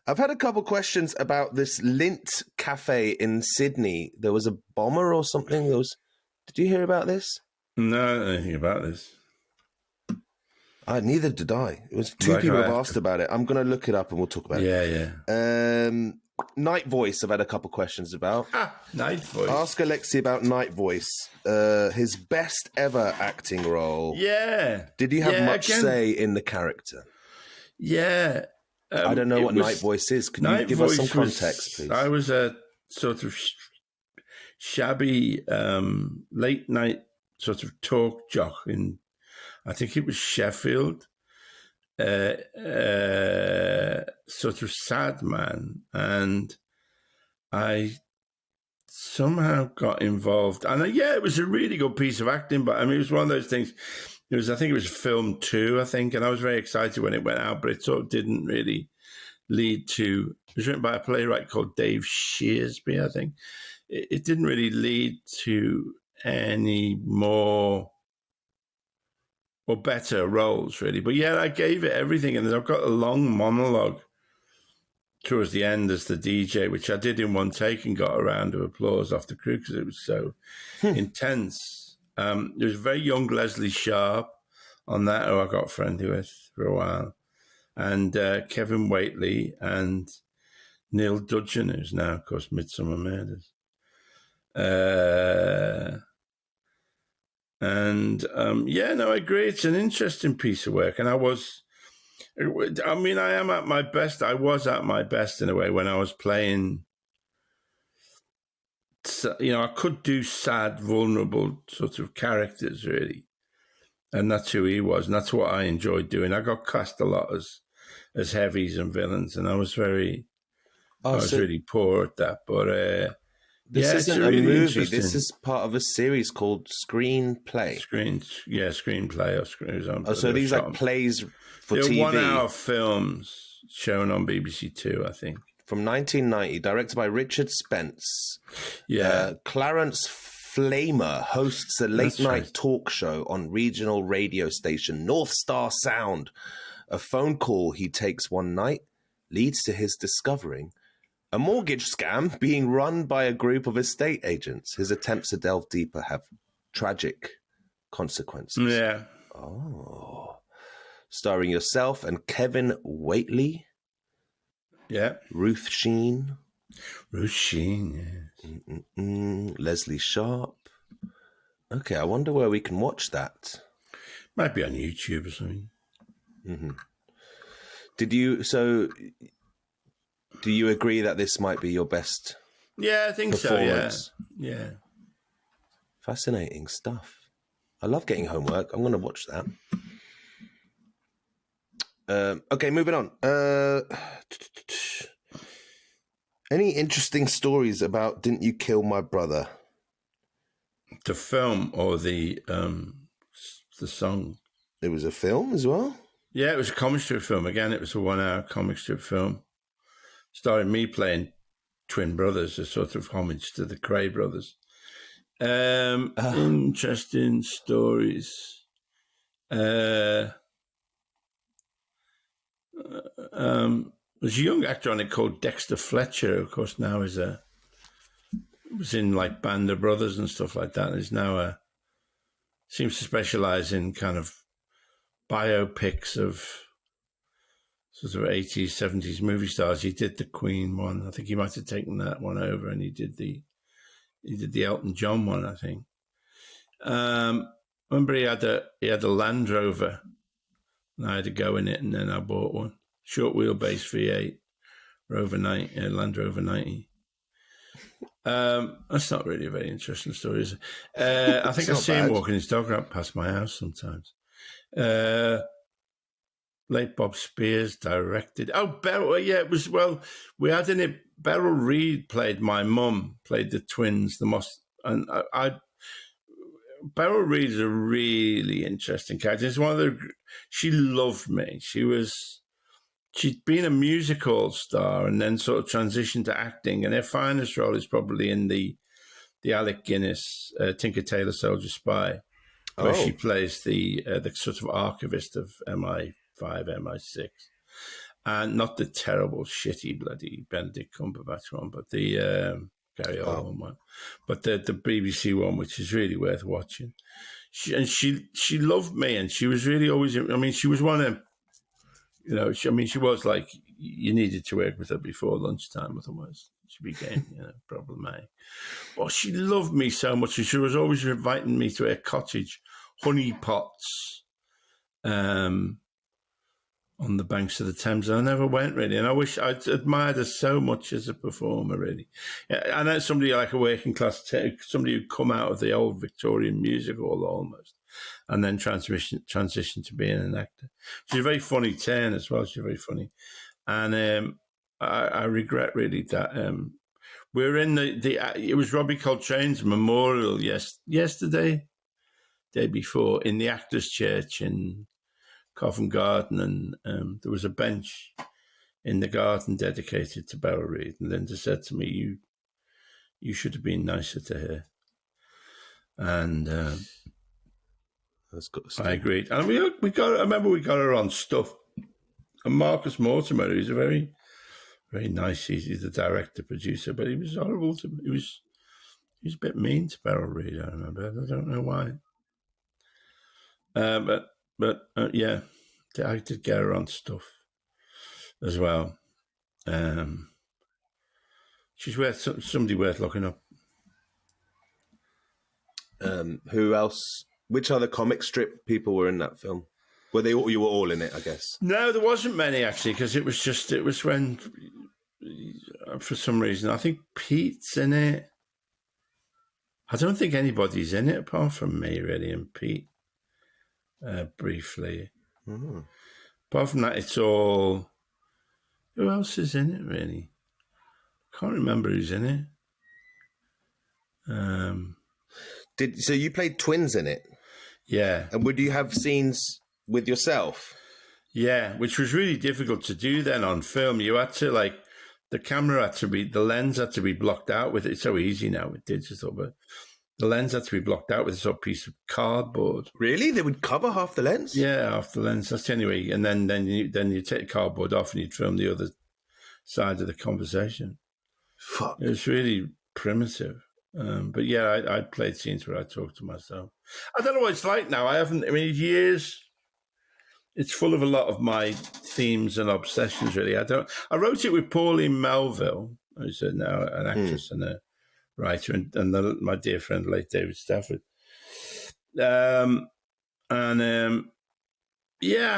I've had a couple questions about this Lint Cafe in Sydney. There was a bomber or something. Did you hear about this? No, I don't know anything about this. Neither did I. It was two people have asked about it. I'm going to look it up and we'll talk about it. Yeah. Night Voice, I've had a couple questions about. Night Voice. Ask Alexei about Night Voice. His best ever acting role. Yeah. Did you have much say in the character? Yeah. I don't know what Night Voice is. Can you give us some context, please? I was a sort of shabby late night sort of talk jock in, I think it was Sheffield, sort of sad man, and I somehow got involved. And it was a really good piece of acting, but I mean, it was one of those things. I think it was film 2, I think, and I was very excited when it went out, but it sort of didn't really lead to. It was written by a playwright called Dave Shearsby, I think. It didn't really lead to any more or better roles, really. But yeah, I gave it everything, and I've got a long monologue towards the end as the DJ, which I did in one take and got a round of applause off the crew because it was so intense. There was a very young Leslie Sharp on that, who I got friendly with for a while, and Kevin Whately and Neil Dudgeon, who's now, of course, Midsummer Murders. I agree. It's an interesting piece of work, and I am at my best. I was at my best in a way when I was playing. I could do sad, vulnerable sort of characters, really, and that's who he was, and that's what I enjoyed doing. I got cast a lot as heavies and villains, and I was really poor at that. But this isn't really a movie. This is part of a series called Screenplay. Screenplay or screens. So these are plays for TV. 1-hour films shown on BBC Two, I think. From 1990, directed by Richard Spence. Yeah. Clarence Flamer hosts a late-night talk show on regional radio station North Star Sound. A phone call he takes one night leads to his discovering a mortgage scam being run by a group of estate agents. His attempts to delve deeper have tragic consequences. Yeah. Oh. Starring yourself and Kevin Whately. Yeah. Ruth Sheen. Yes. Leslie Sharp. Okay, I wonder where we can watch that. Might be on YouTube or something. Mm-hmm. Do you agree that this might be your best? Yeah, I think so, yeah. Fascinating stuff. I love getting homework. I'm going to watch that. Okay, moving on. Any interesting stories about Didn't You Kill My Brother? The film or the song? It was a film as well? Yeah, it was a comic strip film. Again, it was a 1-hour comic strip film starring me playing twin brothers, a sort of homage to the Cray brothers. Interesting stories. There's a young actor on it called Dexter Fletcher, who of course now was in like Band of Brothers and stuff like that. And is now seems to specialize in kind of biopics of sort of 80s, 70s movie stars. He did the Queen one. I think he might have taken that one over, and he did the Elton John one, I think. Remember he had a Land Rover, and I had to go in it, and then I bought one. Short wheelbase V8 Land Rover 90. That's not really a very interesting story, is it? I think I see him walking his dog right past my house sometimes. Late Bob Spears directed. Oh, Beryl, yeah, it was, well, we had in it, Beryl Reid played my mum, played the twins, Beryl Reid is a really interesting character. It's she loved me. She'd been a musical star and then sort of transitioned to acting, and her finest role is probably in the Alec Guinness Tinker Tailor Soldier Spy, where she plays the sort of archivist of MI5, MI6, and not the terrible, shitty, bloody Benedict Cumberbatch one, but the Gary Oldman one, but the BBC one, which is really worth watching. She loved me, and she was really always. I mean, she was one of, she was like, you needed to work with her before lunchtime, otherwise she became problematic. But she loved me so much, and she was always inviting me to her cottage, honey pots, on the banks of the Thames. And I never went, really, and I wish I'd admired her so much as a performer, really. I know somebody like a working class, somebody who'd come out of the old Victorian music hall almost, and then transition to being an actor. She's a very funny turn as well. She's very funny. And I regret really that we're in it was Robbie Coltrane's memorial yesterday, day before, in the Actors' Church in Covent Garden, and there was a bench in the garden dedicated to Beryl Reid. And Linda said to me, you should have been nicer to her. And I agreed. And I remember we got her on stuff. And Marcus Mortimer, who's a very, very nice, he's the director, producer, but he was horrible to me. He was a bit mean to Beryl Reid, I remember. I don't know why. But yeah, I did get her on stuff as well. She's somebody worth looking up. Who else? Which other comic strip people were in that film? You were all in it, I guess. No, there wasn't many actually, because it was when, for some reason, I think Pete's in it. I don't think anybody's in it apart from me, really, and Pete, briefly. Mm-hmm. Apart from that, it's all... Who else is in it, really? Can't remember who's in it. So you played twins in it? Yeah. And would you have scenes with yourself? Yeah, which was really difficult to do then on film. You had to, the lens had to be blocked out with it. It's so easy now with digital, but the lens had to be blocked out with a sort of piece of cardboard. Really? They would cover half the lens? Yeah, half the lens. That's the only way. And then you take the cardboard off and you'd film the other side of the conversation. Fuck. It was really primitive. But yeah, I played scenes where I talked to myself. I don't know what it's like now. Years. It's full of a lot of my themes and obsessions, really. I wrote it with Pauline Melville, who's now an actress and a writer, and my dear friend, late David Stafford. Yeah, I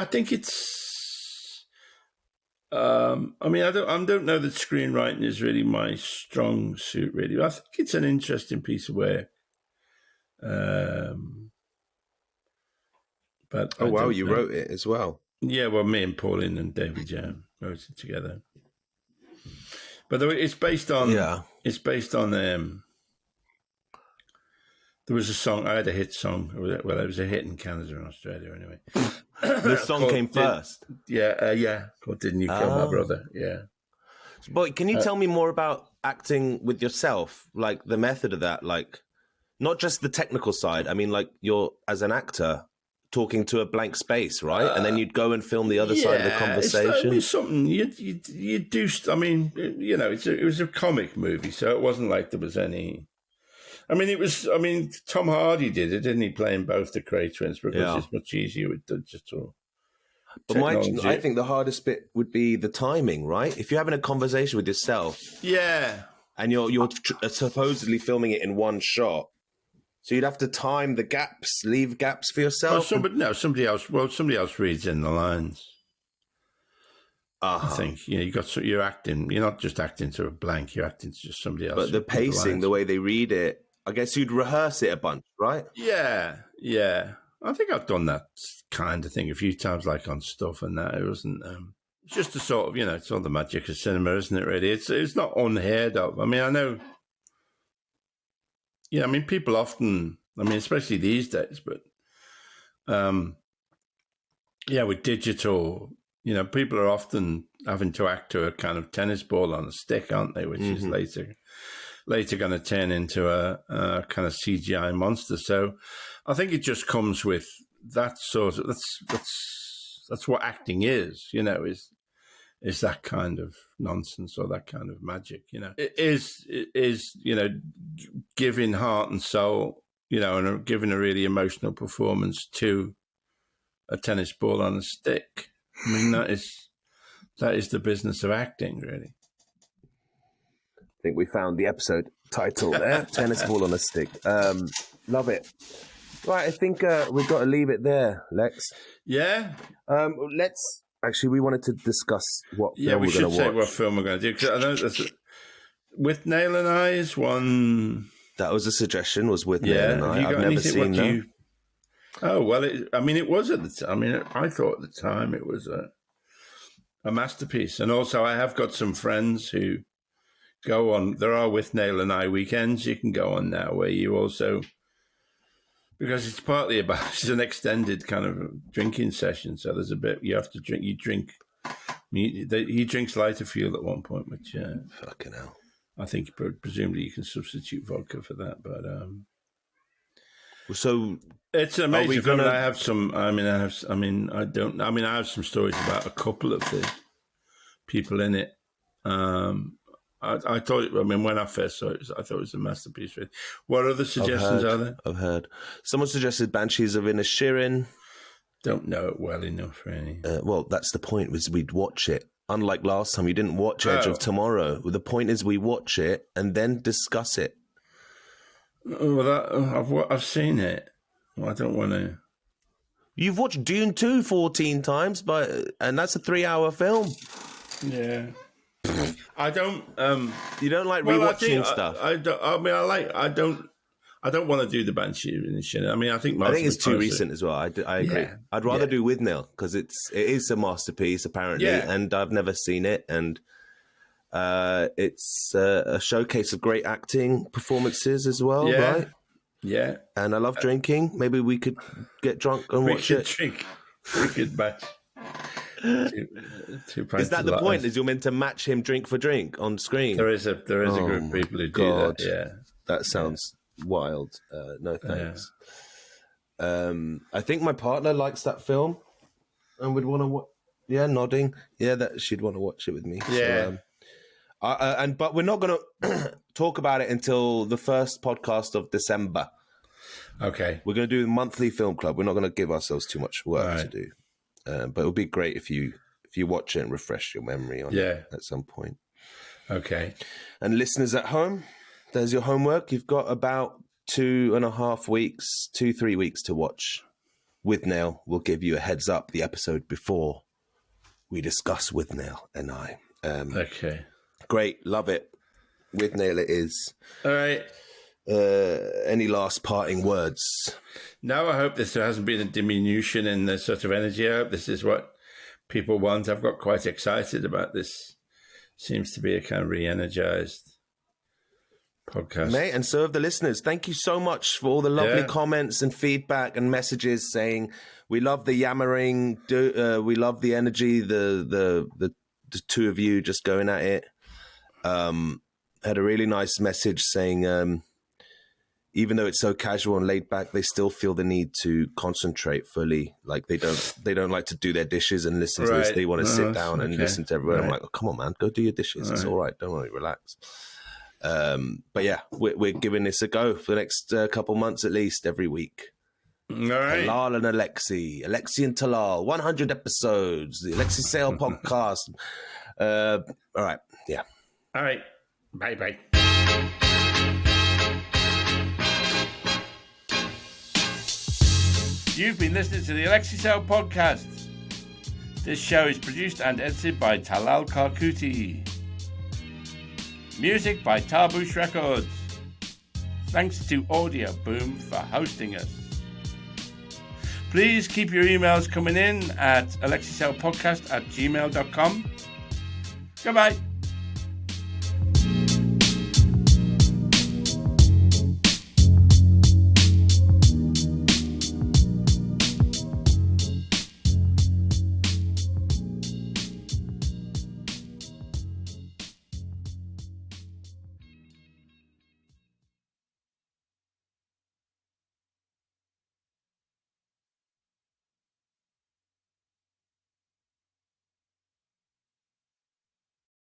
think it's... I don't know that screenwriting is really my strong suit, really. I think it's an interesting piece of work. But you wrote it as well. Yeah, well, me and Pauline and David Jam wrote it together. But it's based on. Yeah. It's based on. There was a song. I had a hit song. Well, it was a hit in Canada and Australia, anyway. The song came first. Yeah. Called "Didn't You Kill My Brother?" Yeah. But can you tell me more about acting with yourself, like the method of that, like not just the technical side? I mean, like you're as an actor talking to a blank space, right? And then you'd go and film the other side of the conversation. It's something you do. I mean, it was a comic movie, so it wasn't like there was any. Tom Hardy did it, didn't he? Playing both the Cray twins because it's much easier with digital. But I think the hardest bit would be the timing, right? If you're having a conversation with yourself, and you're supposedly filming it in one shot. So you'd have to time the gaps, leave gaps for yourself. Somebody else reads in the lines. I think you're acting. You're not just acting to a blank. You're acting to just somebody else. But the pacing, the way they read it, I guess you'd rehearse it a bunch, right? Yeah. I think I've done that kind of thing a few times, like on stuff and that. It wasn't. It's just a sort of, it's all the magic of cinema, isn't it? Really, it's not unheard of. I mean, I know. Yeah, I mean, people often, especially these days, but, with digital, people are often having to act to a kind of tennis ball on a stick, aren't they? Which is later going to turn into a kind of CGI monster. So I think it just comes with that sort of, that's what acting is, is that kind of nonsense or that kind of magic, It is, giving heart and soul, and giving a really emotional performance to a tennis ball on a stick. I mean, that is the business of acting, really. I think we found the episode title there, Tennis Ball on a Stick. Love it. Right, I think we've got to leave it there, Lex. Yeah. Actually, we wanted to discuss what film we're going to watch. Yeah, we should say what film we're going to do. Because I know With Nail and I is one... That was a suggestion, was With Nail and I. I've never seen that. Oh, well, it was at the time. I thought at the time it was a masterpiece. And also, I have got some friends who go on. There are With Nail and I weekends you can go on now where you also... Because it's partly about, it's an extended kind of drinking session. So there's a bit, you have to drink, you He drinks lighter fuel at one point, which fucking hell. I think presumably you can substitute vodka for that, but so it's an amazing film. I have some. I have some stories about a couple of the people in it. I thought. When I first saw it, I thought it was a masterpiece. Really. What other suggestions are there? I've heard. Someone suggested Banshees of Inisherin. Don't know it well enough, really. Well, that's the point. Was we'd watch it. Unlike last time, you didn't watch Edge of Tomorrow. The point is, we watch it and then discuss it. Oh, I've seen it. Well, I don't want to. You've watched Dune 2 14 times, and that's a 3-hour film. Yeah. I don't. You don't like rewatching stuff. I don't want to do the Banshee shit. I think it's too recent as well. I agree. Yeah. I'd rather do With Nil because it is a masterpiece apparently, and I've never seen it, and it's a showcase of great acting performances as well, right? Yeah. And I love drinking. Maybe we could get drunk and watch it. We could match. Two pints. Is that the point? Is you're meant to match him drink for drink on screen? There is a group of people who do that. Yeah, that sounds wild. No thanks. I think my partner likes that film and would want to watch. Yeah, nodding. Yeah, that she'd want to watch it with me. Yeah. So, but we're not going to talk about it until the first podcast of December. Okay. We're going to do a monthly film club. We're not going to give ourselves too much work to do. But it would be great if you watch it and refresh your memory on it at some point. Okay. And listeners at home, there's your homework. You've got about 2.5 weeks, 2-3 weeks to watch With Nail. We'll give you a heads up the episode before we discuss With Nail and I. Okay. Great. Love it. With Nail it is. All right. Any last parting words? No, I hope there hasn't been a diminution in the sort of energy. I hope this is what people want. I've got quite excited about this. Seems to be a kind of re-energized podcast. Mate, and so have the listeners. Thank you so much for all the lovely comments and feedback and messages saying we love the yammering, we love the energy, the two of you just going at it. Had a really nice message saying even though it's so casual and laid back, they still feel the need to concentrate fully. Like they don't like to do their dishes and listen to this. They want to sit down and listen to everyone. I'm like, oh, come on, man, go do your dishes. It's all right. Don't worry, relax. But yeah, we're giving this a go for the next couple months at least, every week. All right. Talal and Alexei and Talal, 100 episodes, the Alexei Sale podcast. All right. Yeah. All right. Bye. You've been listening to the Alexei Sale podcast. This show is produced and edited by Talal Karkuti. Music by Tarbush Records. Thanks to Audio Boom for hosting us. Please keep your emails coming in at alexeisaylepodcast@gmail.com. Goodbye.